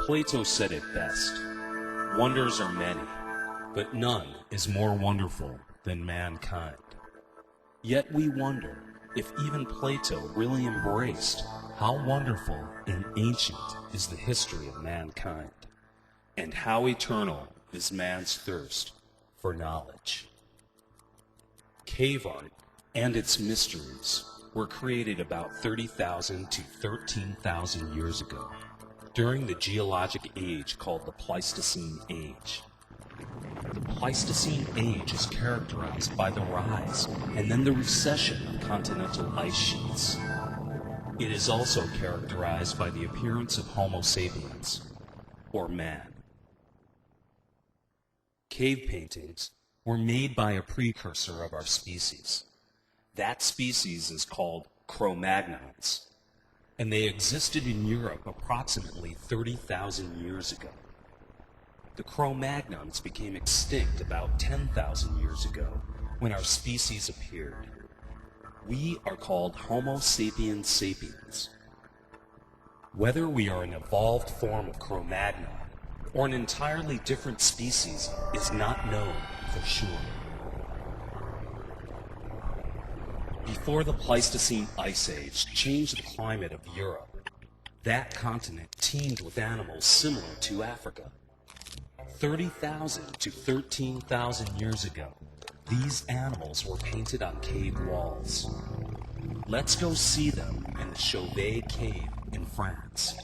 Plato said it best, "Wonders are many, but none is more wonderful than mankind." Yet we wonder if even Plato really embraced how wonderful and ancient is the history of mankind, and how eternal is man's thirst for knowledge. Cave art and its mysteries were created about 30,000 to 13,000 years ago, during the geologic age called the Pleistocene Age. The Pleistocene Age is characterized by the rise and then the recession of continental ice sheets. It is also characterized by the appearance of Homo sapiens, or man. Cave paintings were made by a precursor of our species. That species is called Cro-Magnons, and they existed in Europe approximately 30,000 years ago. The Cro-Magnons became extinct about 10,000 years ago when our species appeared. We are called Homo sapiens sapiens. Whether we are an evolved form of Cro-Magnon or an entirely different species is not known for sure. Before the Pleistocene Ice Age changed the climate of Europe, that continent teemed with animals similar to Africa. 30,000 to 13,000 years ago, these animals were painted on cave walls. Let's go see them in the Chauvet Cave in France.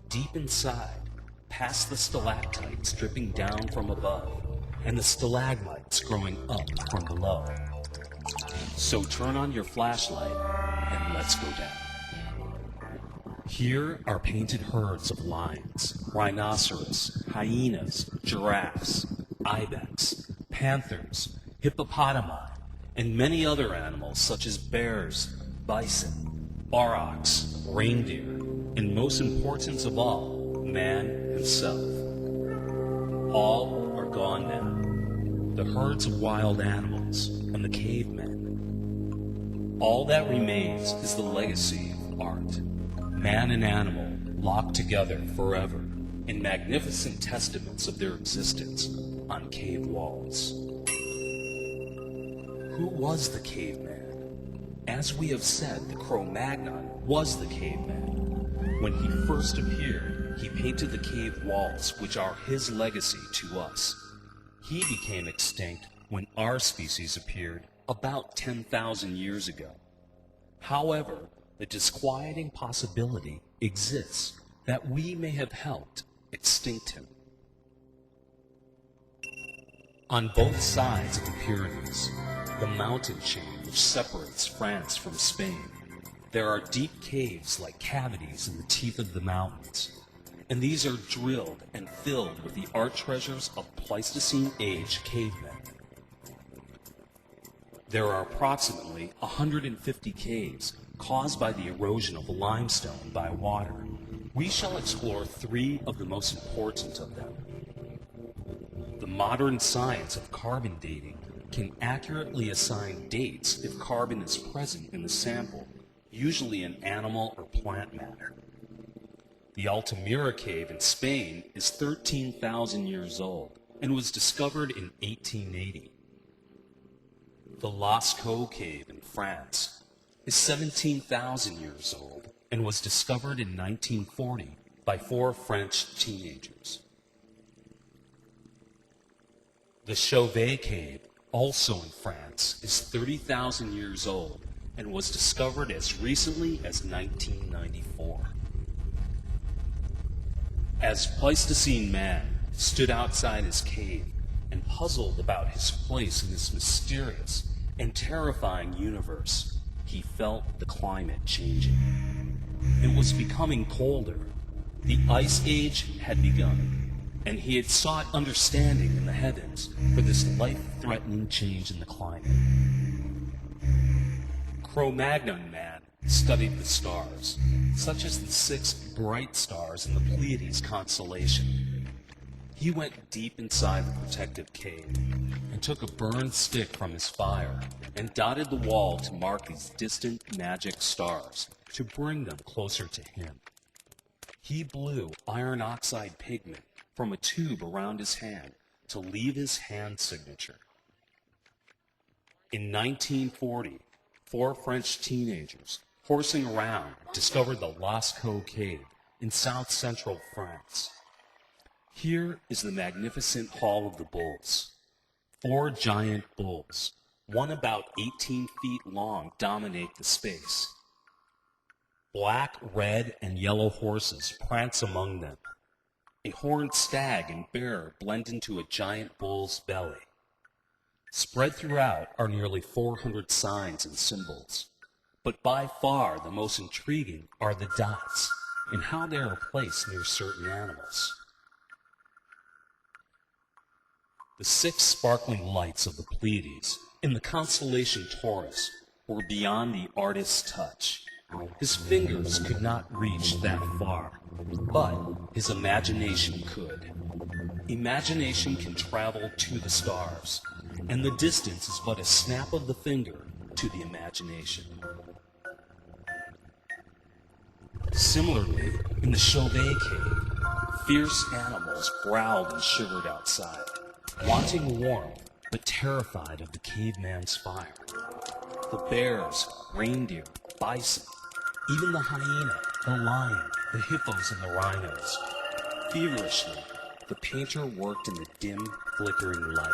Deep inside, past the stalactites dripping down from above, and the stalagmites growing up from below. So turn on your flashlight and let's go down. Here are painted herds of lions, rhinoceros, hyenas, giraffes, ibex, panthers, hippopotami, and many other animals such as bears, bison, aurochs, reindeer, and most important of all, man himself. All are gone now, the herds of wild animals and the cavemen. All that remains is the legacy of art. Man and animal locked together forever in magnificent testaments of their existence on cave walls. Who was the caveman? As we have said, the Cro-Magnon was the caveman. When he first appeared, he painted the cave walls, which are his legacy to us. He became extinct when our species appeared about 10,000 years ago. However, the disquieting possibility exists that we may have helped extinct him. On both sides of the Pyrenees, the mountain chain which separates France from Spain, there are deep caves like cavities in the teeth of the mountains, and these are drilled and filled with the art treasures of Pleistocene Age cavemen. There are approximately 150 caves caused by the erosion of limestone by water. We shall explore 3 of the most important of them. The modern science of carbon dating can accurately assign dates if carbon is present in the sample, usually in animal or plant matter. The Altamira cave in Spain is 13,000 years old and was discovered in 1880. The Lascaux cave in France is 17,000 years old and was discovered in 1940 by 4 French teenagers. The Chauvet cave, also in France, is 30,000 years old and was discovered as recently as 1994. As Pleistocene man stood outside his cave and puzzled about his place in this mysterious and terrifying universe, he felt the climate changing. It was becoming colder. The Ice Age had begun, and he had sought understanding in the heavens for this life-threatening change in the climate. Cro-Magnon man studied the stars, such as the 6 bright stars in the Pleiades constellation. He went deep inside the protective cave and took a burned stick from his fire and dotted the wall to mark these distant magic stars to bring them closer to him. He blew iron oxide pigment from a tube around his hand to leave his hand signature. In 1940, 4 French teenagers horsing around discovered the Lascaux Cave in south-central France. Here is the magnificent Hall of the Bulls. 4 giant bulls, one about 18 feet long, dominate the space. Black, red, and yellow horses prance among them. A horned stag and bear blend into a giant bull's belly. Spread throughout are nearly 400 signs and symbols, but by far the most intriguing are the dots and how they are placed near certain animals. The 6 sparkling lights of the Pleiades in the constellation Taurus were beyond the artist's touch. His fingers could not reach that far, but his imagination could. Imagination can travel to the stars, and the distance is but a snap of the finger to the imagination. Similarly, in the Chauvet Cave, fierce animals growled and shivered outside, wanting warmth but terrified of the caveman's fire. The bears, reindeer, bison, even the hyena, the lion, the hippos, and the rhinos. Feverishly, the painter worked in the dim, flickering light.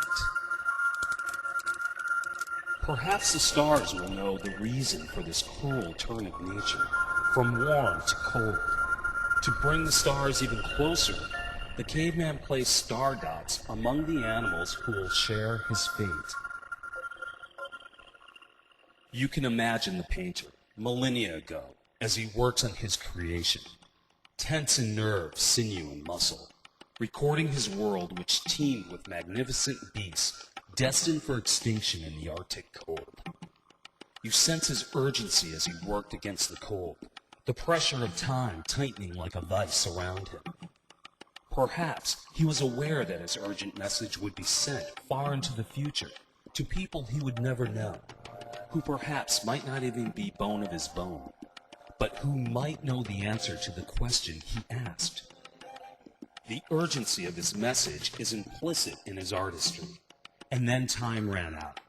Perhaps the stars will know the reason for this cruel turn of nature, from warm to cold. To bring the stars even closer, the caveman placed star dots among the animals who will share his fate. You can imagine the painter, millennia ago, as he works on his creation, tense in nerve, sinew, and muscle, recording his world which teemed with magnificent beasts destined for extinction in the Arctic cold. You sense his urgency as he worked against the cold, the pressure of time tightening like a vice around him. Perhaps he was aware that his urgent message would be sent far into the future to people he would never know, who perhaps might not even be bone of his bone, but who might know the answer to the question he asked. The urgency of his message is implicit in his artistry. And then time ran out.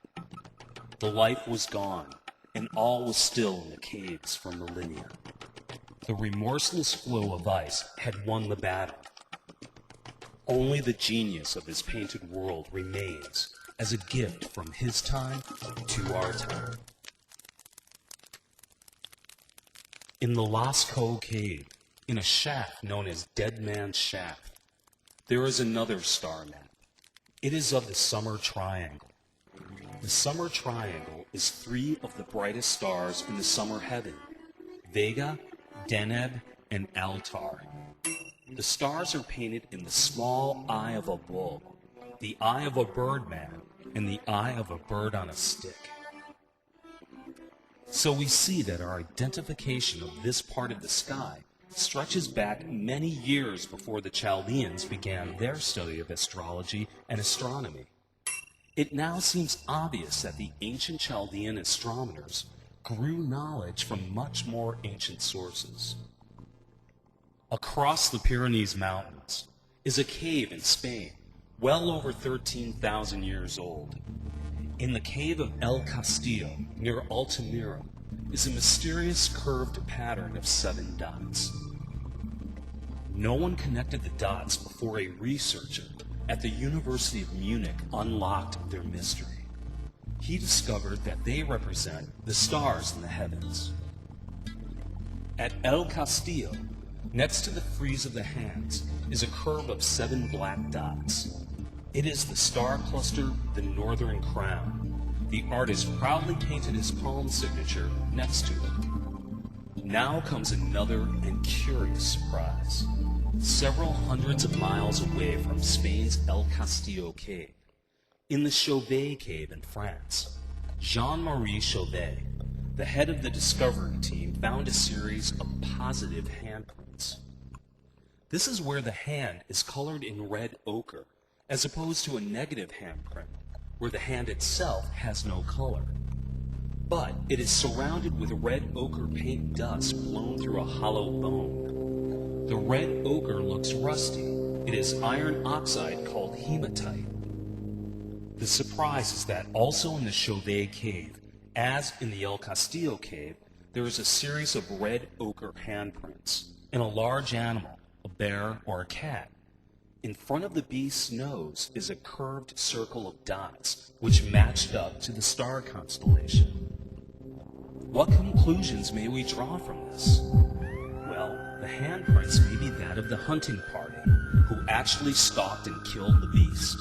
The life was gone, and all was still in the caves for millennia. The remorseless flow of ice had won the battle. Only the genius of his painted world remains as a gift from his time to our time. In the Lascaux Cave, in a shaft known as Dead Man's Shaft, there is another star map. It is of the Summer Triangle. The Summer Triangle is 3 of the brightest stars in the summer heaven, Vega, Deneb, and Altar. The stars are painted in the small eye of a bull, the eye of a birdman, and the eye of a bird on a stick. So we see that our identification of this part of the sky stretches back many years before the Chaldeans began their study of astrology and astronomy. It now seems obvious that the ancient Chaldean astronomers grew knowledge from much more ancient sources. Across the Pyrenees Mountains is a cave in Spain, well over 13,000 years old. In the cave of El Castillo, near Altamira, is a mysterious curved pattern of 7 dots. No one connected the dots before a researcher at the University of Munich unlocked their mystery. He discovered that they represent the stars in the heavens. At El Castillo, next to the frieze of the hands, is a curve of 7 black dots. It is the star cluster, the Northern Crown. The artist proudly painted his palm signature next to it. Now comes another and curious surprise. Several hundreds of miles away from Spain's El Castillo Cave, in the Chauvet Cave in France, Jean-Marie Chauvet, the head of the discovery team, found a series of positive handprints. This is where the hand is colored in red ochre, as opposed to a negative handprint, where the hand itself has no color. But it is surrounded with red ochre paint dust blown through a hollow bone. The red ochre looks rusty. It is iron oxide called hematite. The surprise is that also in the Chauvet cave, as in the El Castillo cave, there is a series of red ochre handprints in a large animal, a bear or a cat. In front of the beast's nose is a curved circle of dots which matched up to the star constellation. What conclusions may we draw from this? Well, the handprints may be that of the hunting party who actually stalked and killed the beast.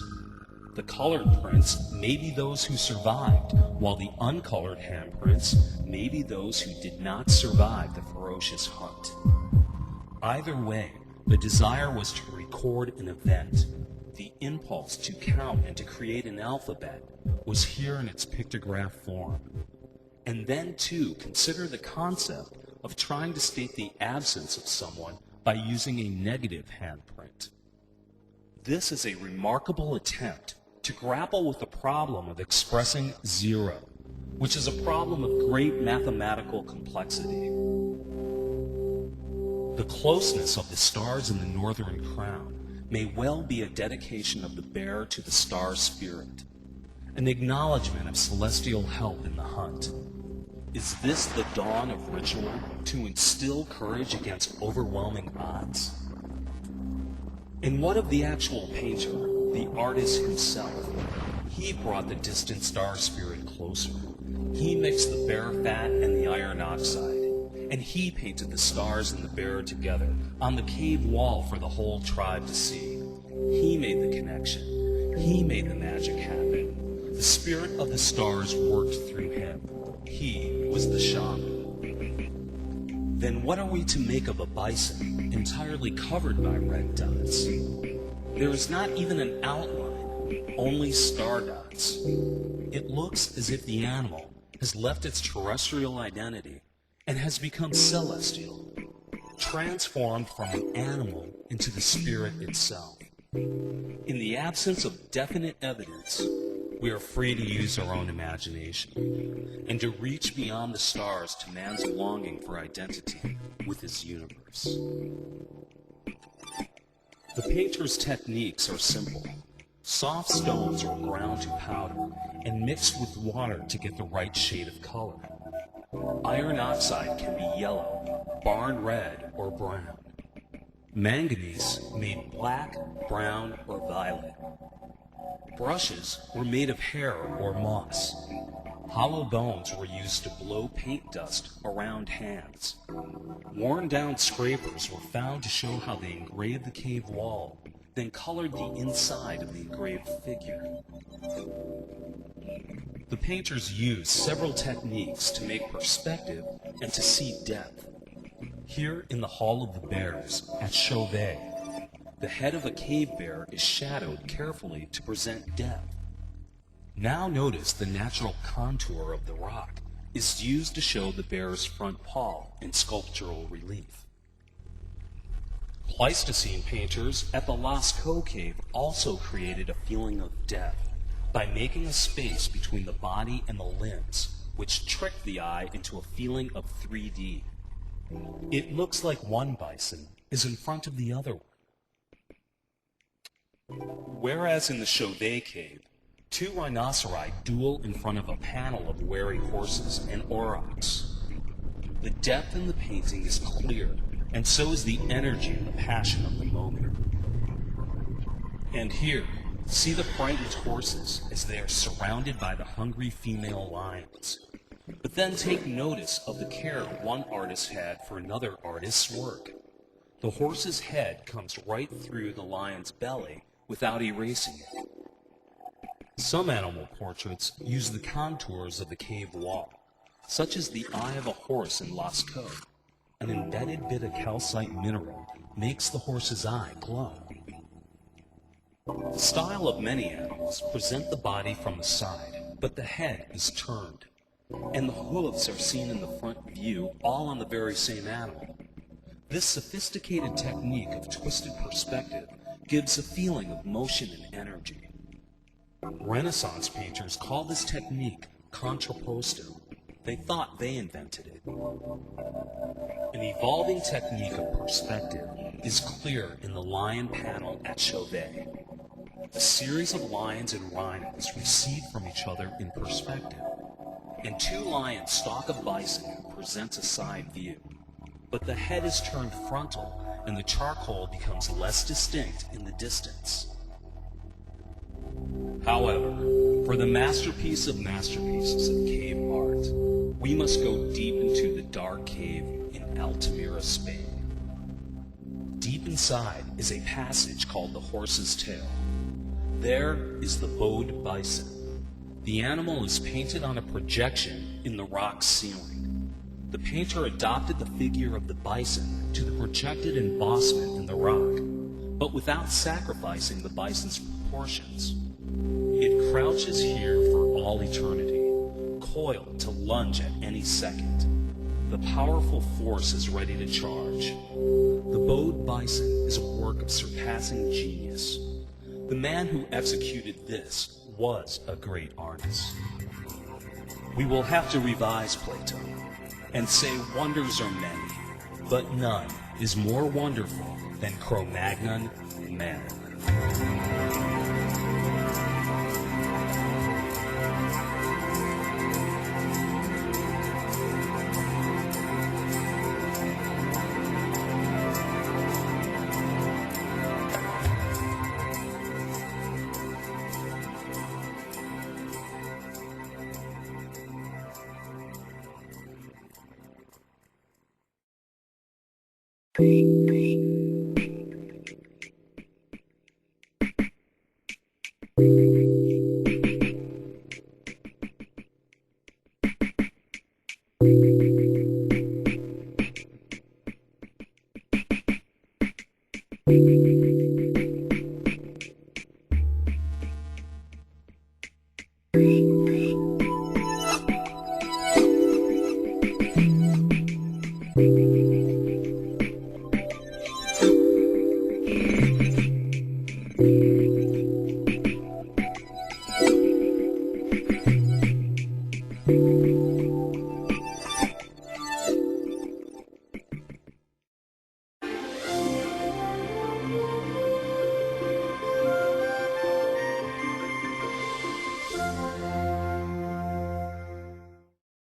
The colored prints may be those who survived, while the uncolored handprints may be those who did not survive the ferocious hunt. Either way, the desire was to record an event. The impulse to count and to create an alphabet was here in its pictograph form. And then, too, consider the concept of trying to state the absence of someone by using a negative handprint. This is a remarkable attempt to grapple with the problem of expressing zero, which is a problem of great mathematical complexity. The closeness of the stars in the northern crown may well be a dedication of the bear to the star spirit, an acknowledgement of celestial help in the hunt. Is this the dawn of ritual to instill courage against overwhelming odds? And what of the actual painter, the artist himself? He brought the distant star spirit closer. He mixed the bear fat and the iron oxide, and he painted the stars and the bear together on the cave wall for the whole tribe to see. He made the connection. He made the magic happen. The spirit of the stars worked through him. He was the shaman. Then what are we to make of a bison entirely covered by red dots? There is not even an outline, only star dots. It looks as if the animal has left its terrestrial identity and has become celestial, transformed from an animal into the spirit itself. In the absence of definite evidence, we are free to use our own imagination and to reach beyond the stars to man's longing for identity with his universe. The painter's techniques are simple. Soft stones are ground to powder and mixed with water to get the right shade of color. Iron oxide can be yellow, barn red, or brown. Manganese made black, brown, or violet. Brushes were made of hair or moss. Hollow bones were used to blow paint dust around hands. Worn-down scrapers were found to show how they engraved the cave wall, then colored the inside of the engraved figure. The painters used several techniques to make perspective and to see depth. Here in the Hall of the Bears at Chauvet, the head of a cave bear is shadowed carefully to present depth. Now notice the natural contour of the rock is used to show the bear's front paw in sculptural relief. Pleistocene painters at the Lascaux cave also created a feeling of depth by making a space between the body and the limbs, which tricked the eye into a feeling of 3D. It looks like one bison is in front of the other one. Whereas in the Chauvet cave, two rhinoceri duel in front of a panel of wary horses and aurochs. The depth in the painting is clear, and so is the energy and the passion of the moment. And here, see the frightened horses as they are surrounded by the hungry female lions. But then take notice of the care one artist had for another artist's work. The horse's head comes right through the lion's belly without erasing it. Some animal portraits use the contours of the cave wall, such as the eye of a horse in Lascaux. An embedded bit of calcite mineral makes the horse's eye glow. The style of many animals present the body from the side, but the head is turned, and the hooves are seen in the front view, all on the very same animal. This sophisticated technique of twisted perspective gives a feeling of motion and energy. Renaissance painters call this technique contrapposto. They thought they invented it. An evolving technique of perspective is clear in the lion panel at Chauvet. A series of lions and rhinos recede from each other in perspective, and two lions stalk a bison who presents a side view. But the head is turned frontal, and the charcoal becomes less distinct in the distance. However, for the masterpiece of masterpieces of cave art, we must go deep into the dark cave in Altamira, Spain. Deep inside is a passage called the Horse's Tail. There is the bowed bison. The animal is painted on a projection in the rock ceiling. The painter adopted the figure of the bison to the projected embossment in the rock, but without sacrificing the bison's proportions. It crouches here for all eternity, coiled to lunge at any second. The powerful force is ready to charge. The bowed bison is a work of surpassing genius. The man who executed this was a great artist. We will have to revise Plato and say wonders are many, but none is more wonderful than Cro-Magnon man.